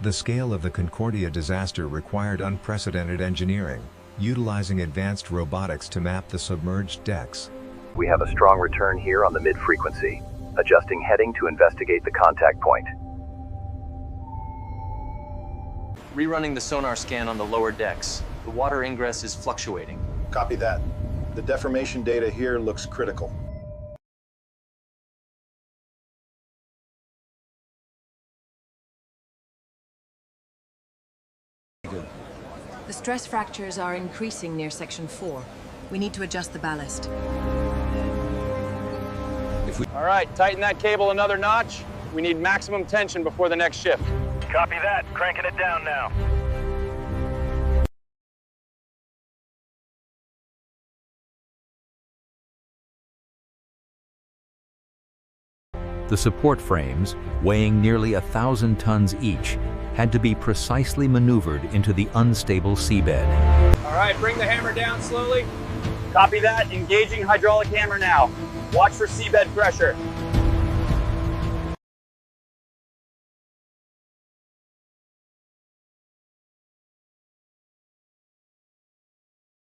The scale of the Concordia disaster required unprecedented engineering, utilizing advanced robotics to map the submerged decks. We have a strong return here on the mid-frequency. Adjusting heading to investigate the contact point. Rerunning the sonar scan on the lower decks. The water ingress is fluctuating. Copy that. The deformation data here looks critical. The stress fractures are increasing near section 4. We need to adjust the ballast. All right, tighten that cable another notch. We need maximum tension before the next shift. Copy that. Cranking it down now. The support frames, weighing nearly 1,000 tons each, had to be precisely maneuvered into the unstable seabed. All right, bring the hammer down slowly. Copy that. Engaging hydraulic hammer now. Watch for seabed pressure.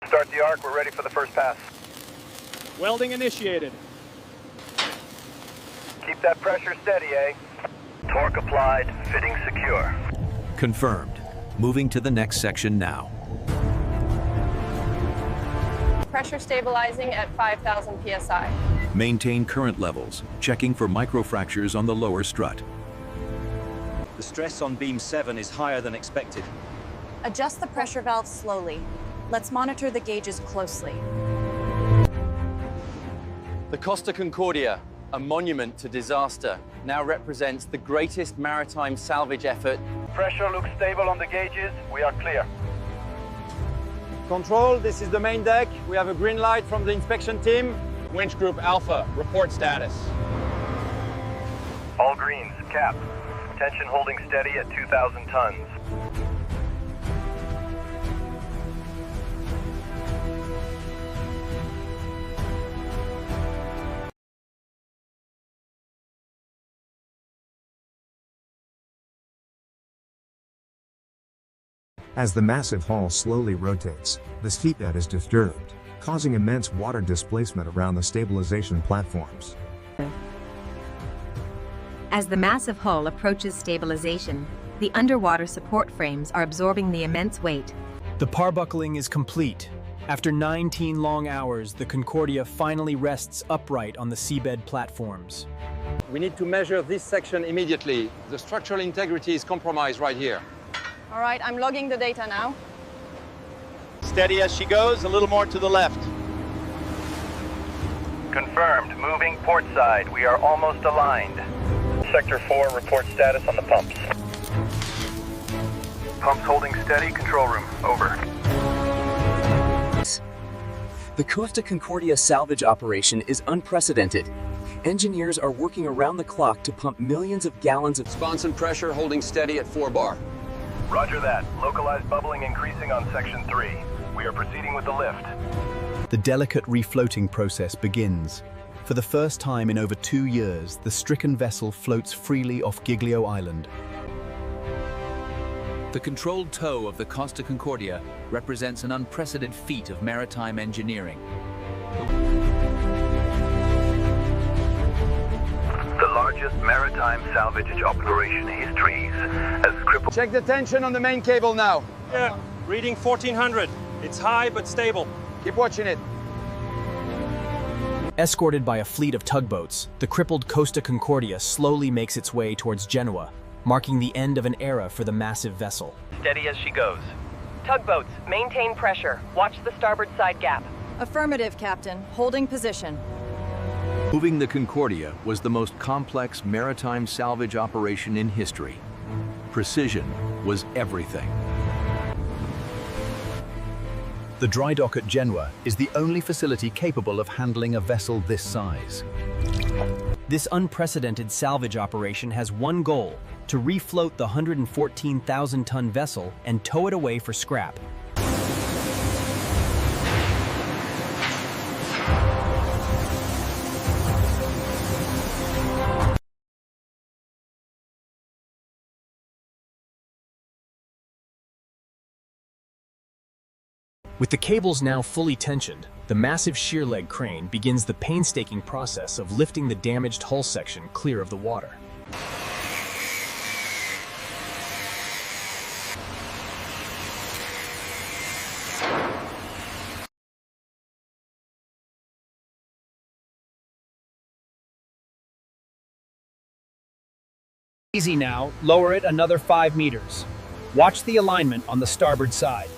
Start the arc. We're ready for the first pass. Welding initiated. Keep that pressure steady, eh? Torque applied. Fitting secure. Confirmed. Moving to the next section now. Pressure stabilizing at 5,000 psi. Maintain current levels, checking for microfractures on the lower strut. The stress on beam 7 is higher than expected. Adjust the pressure valve slowly. Let's monitor the gauges closely. The Costa Concordia, a monument to disaster, now represents the greatest maritime salvage effort. Pressure looks stable on the gauges. We are clear. Control, this is the main deck. We have a green light from the inspection team. Winch Group Alpha, report status. All greens. Cap. Tension holding steady at 2,000 tons. As the massive hull slowly rotates, the seabed is disturbed, causing immense water displacement around the stabilization platforms. As the massive hull approaches stabilization, the underwater support frames are absorbing the immense weight. The parbuckling is complete. After 19 long hours, the Concordia finally rests upright on the seabed platforms. We need to measure this section immediately. The structural integrity is compromised right here. All right, I'm logging the data now. Steady as she goes, a little more to the left. Confirmed. Moving port side. We are almost aligned. Sector 4, report status on the pumps. Pumps holding steady. Control room. Over. The Costa Concordia salvage operation is unprecedented. Engineers are working around the clock to pump millions of gallons of Sponson pressure holding steady at 4 bar. Roger that. Localized bubbling increasing on section 3. We are proceeding with the lift. The delicate refloating process begins. For the first time in over 2 years, the stricken vessel floats freely off Giglio Island. The controlled tow of the Costa Concordia represents an unprecedented feat of maritime engineering. The largest maritime salvage operation in history has crippled. Check the tension on the main cable now. Yeah, reading 1400. It's high but stable. Keep watching it. Escorted by a fleet of tugboats, the crippled Costa Concordia slowly makes its way towards Genoa, marking the end of an era for the massive vessel. Steady as she goes. Tugboats, maintain pressure. Watch the starboard side gap. Affirmative, Captain. Holding position. Moving the Concordia was the most complex maritime salvage operation in history. Precision was everything. The dry dock at Genoa is the only facility capable of handling a vessel this size. This unprecedented salvage operation has one goal: to refloat the 114,000-ton vessel and tow it away for scrap. With the cables now fully tensioned, the massive shear leg crane begins the painstaking process of lifting the damaged hull section clear of the water. Easy now, lower it another 5 meters. Watch the alignment on the starboard side.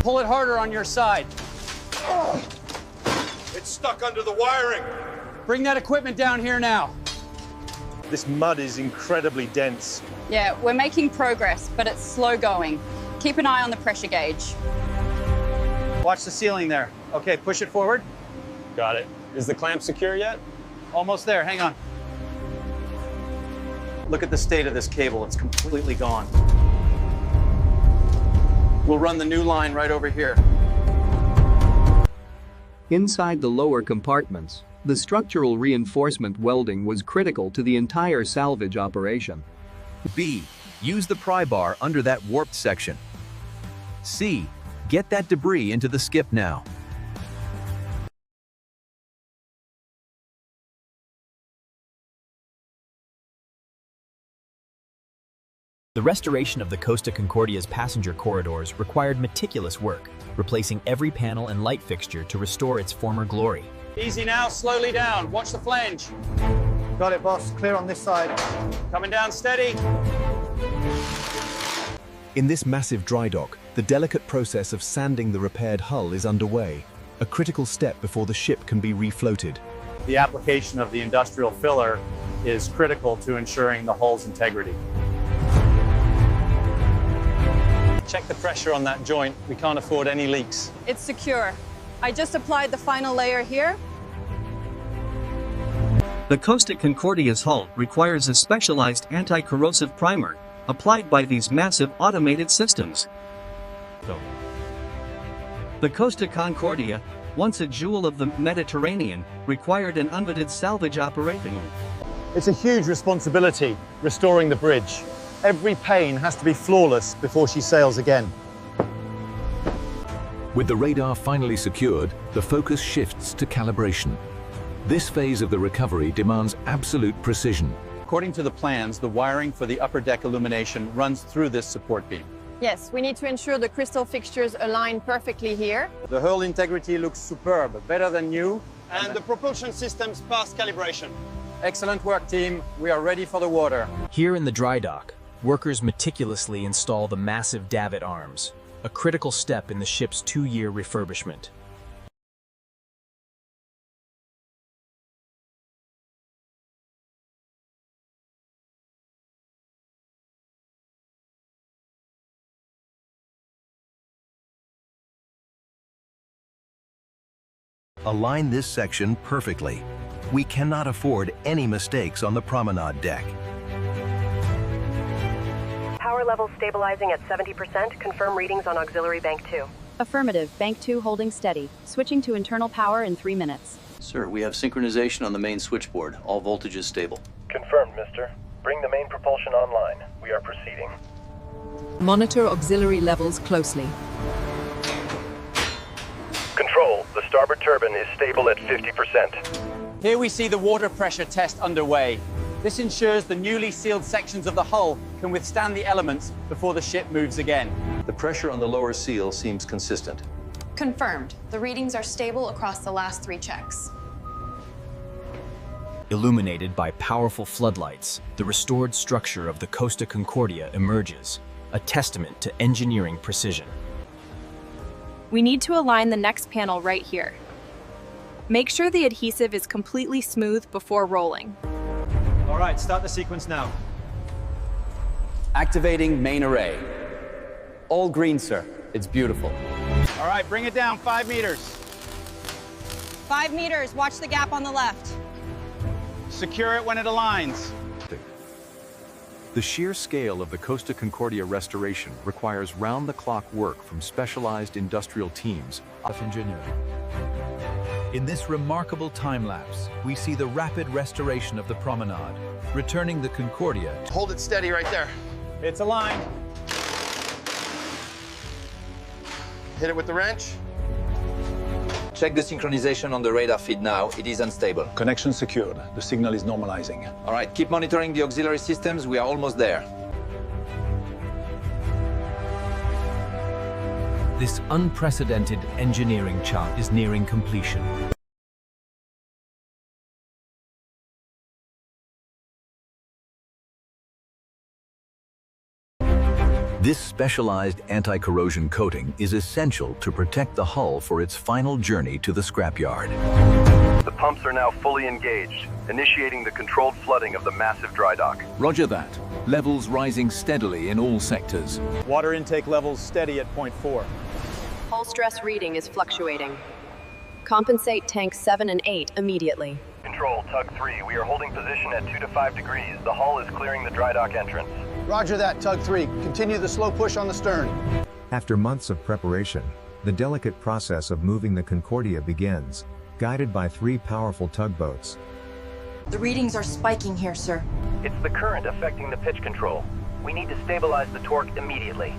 Pull it harder on your side. Oh, it's stuck under the wiring. Bring that equipment down here now. This mud is incredibly dense. Yeah, we're making progress, but it's slow going. Keep an eye on the pressure gauge. Watch the ceiling there. Okay, push it forward. Got it. Is the clamp secure yet? Almost there, hang on. Look at the state of this cable, it's completely gone. We'll run the new line right over here. Inside the lower compartments, the structural reinforcement welding was critical to the entire salvage operation. B. Use the pry bar under that warped section. C. Get that debris into the skip now. The restoration of the Costa Concordia's passenger corridors required meticulous work, replacing every panel and light fixture to restore its former glory. Easy now, slowly down. Watch the flange. Got it, boss. Clear on this side. Coming down steady. In this massive dry dock, the delicate process of sanding the repaired hull is underway, a critical step before the ship can be refloated. The application of the industrial filler is critical to ensuring the hull's integrity. Check the pressure on that joint. We can't afford any leaks. It's secure. I just applied the final layer here. The Costa Concordia's hull requires a specialized anti-corrosive primer, applied by these massive automated systems. The Costa Concordia, once a jewel of the Mediterranean, required an unvetted salvage operation. It's a huge responsibility, restoring the bridge. Every pane has to be flawless before she sails again. With the radar finally secured, the focus shifts to calibration. This phase of the recovery demands absolute precision. According to the plans, the wiring for the upper deck illumination runs through this support beam. Yes, we need to ensure the crystal fixtures align perfectly here. The hull integrity looks superb, better than new. And the propulsion systems pass calibration. Excellent work, team. We are ready for the water. Here in the dry dock, workers meticulously install the massive davit arms, a critical step in the ship's 2-year refurbishment. Align this section perfectly. We cannot afford any mistakes on the promenade deck. Power level stabilizing at 70%. Confirm readings on auxiliary bank 2. Affirmative. Bank 2 holding steady. Switching to internal power in 3 minutes. Sir, we have synchronization on the main switchboard. All voltages stable. Confirmed, mister. Bring the main propulsion online. We are proceeding. Monitor auxiliary levels closely. Control, the starboard turbine is stable at 50%. Here we see the water pressure test underway. This ensures the newly sealed sections of the hull can withstand the elements before the ship moves again. The pressure on the lower seal seems consistent. Confirmed. The readings are stable across the last 3 checks. Illuminated by powerful floodlights, the restored structure of the Costa Concordia emerges, a testament to engineering precision. We need to align the next panel right here. Make sure the adhesive is completely smooth before rolling. All right, start the sequence now. Activating main array. All green, sir. It's beautiful. All right, bring it down 5 meters. 5 meters. Watch the gap on the left. Secure it when it aligns. The sheer scale of the Costa Concordia restoration requires round-the-clock work from specialized industrial teams of engineering. In this remarkable time-lapse, we see the rapid restoration of the promenade, returning the Concordia. Hold it steady right there. It's aligned. Hit it with the wrench. Check the synchronization on the radar feed now. It is unstable. Connection secured. The signal is normalizing. All right, keep monitoring the auxiliary systems. We are almost there. This unprecedented engineering chart is nearing completion. This specialized anti-corrosion coating is essential to protect the hull for its final journey to the scrapyard. The pumps are now fully engaged, initiating the controlled flooding of the massive dry dock. Roger that. Levels rising steadily in all sectors. Water intake levels steady at point 4. Hull stress reading is fluctuating. Compensate tanks 7 and 8 immediately. Control, Tug 3. We are holding position at 2 to 5 degrees. The hull is clearing the dry dock entrance. Roger that, Tug 3. Continue the slow push on the stern. After months of preparation, the delicate process of moving the Concordia begins, guided by 3 powerful tugboats. The readings are spiking here, sir. It's the current affecting the pitch control. We need to stabilize the torque immediately.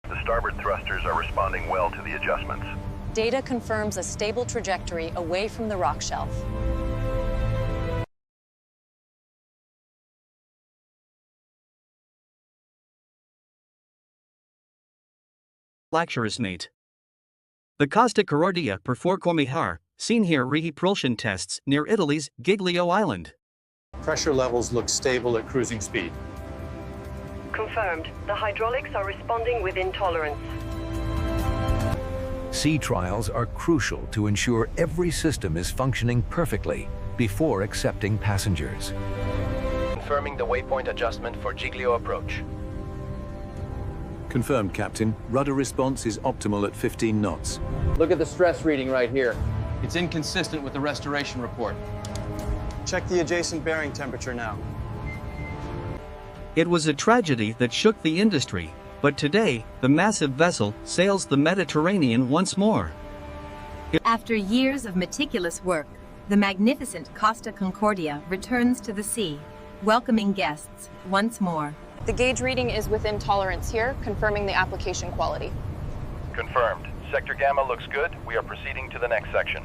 The starboard thrusters are responding well to the adjustments. Data confirms a stable trajectory away from the rock shelf. Lecturers mate. The Costa Concordia performed her, seen here repropulsion tests near Italy's Giglio Island. Pressure levels look stable at cruising speed. Confirmed. The hydraulics are responding within tolerance. Sea trials are crucial to ensure every system is functioning perfectly before accepting passengers. Confirming the waypoint adjustment for Giglio approach. Confirmed, Captain. Rudder response is optimal at 15 knots. Look at the stress reading right here. It's inconsistent with the restoration report. Check the adjacent bearing temperature now. It was a tragedy that shook the industry, but today, the massive vessel sails the Mediterranean once more. After years of meticulous work, the magnificent Costa Concordia returns to the sea, welcoming guests once more. The gauge reading is within tolerance here, confirming the application quality. Confirmed. Sector Gamma looks good. We are proceeding to the next section.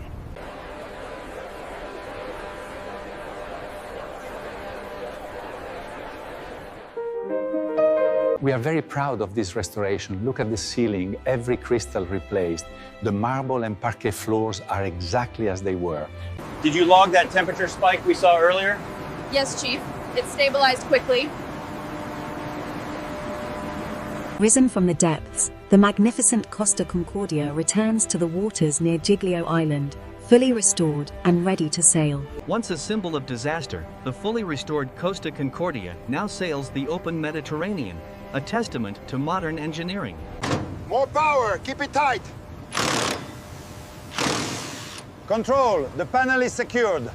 We are very proud of this restoration. Look at the ceiling, every crystal replaced. The marble and parquet floors are exactly as they were. Did you log that temperature spike we saw earlier? Yes, Chief. It stabilized quickly. Risen from the depths, the magnificent Costa Concordia returns to the waters near Giglio Island, fully restored and ready to sail. Once a symbol of disaster, the fully restored Costa Concordia now sails the open Mediterranean, a testament to modern engineering. More power! Keep it tight! Control, the panel is secured.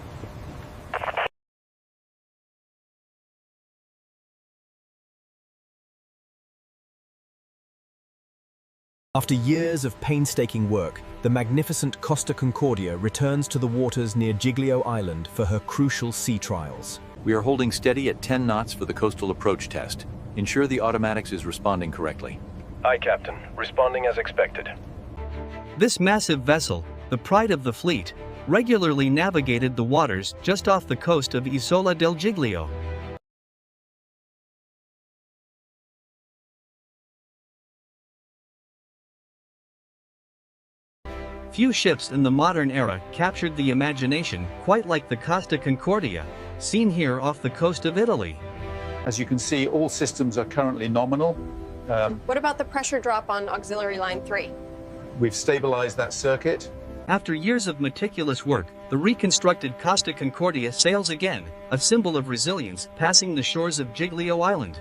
After years of painstaking work, the magnificent Costa Concordia returns to the waters near Giglio Island for her crucial sea trials. We are holding steady at 10 knots for the coastal approach test. Ensure the automatics is responding correctly. Aye, Captain. Responding as expected. This massive vessel, the pride of the fleet, regularly navigated the waters just off the coast of Isola del Giglio. Few ships in the modern era captured the imagination quite like the Costa Concordia, seen here off the coast of Italy. As you can see, all systems are currently nominal. What about the pressure drop on auxiliary line 3? We've stabilized that circuit. After years of meticulous work, the reconstructed Costa Concordia sails again, a symbol of resilience, passing the shores of Giglio Island.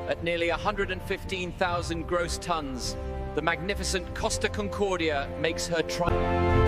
At nearly 115,000 gross tons, the magnificent Costa Concordia makes her triumph.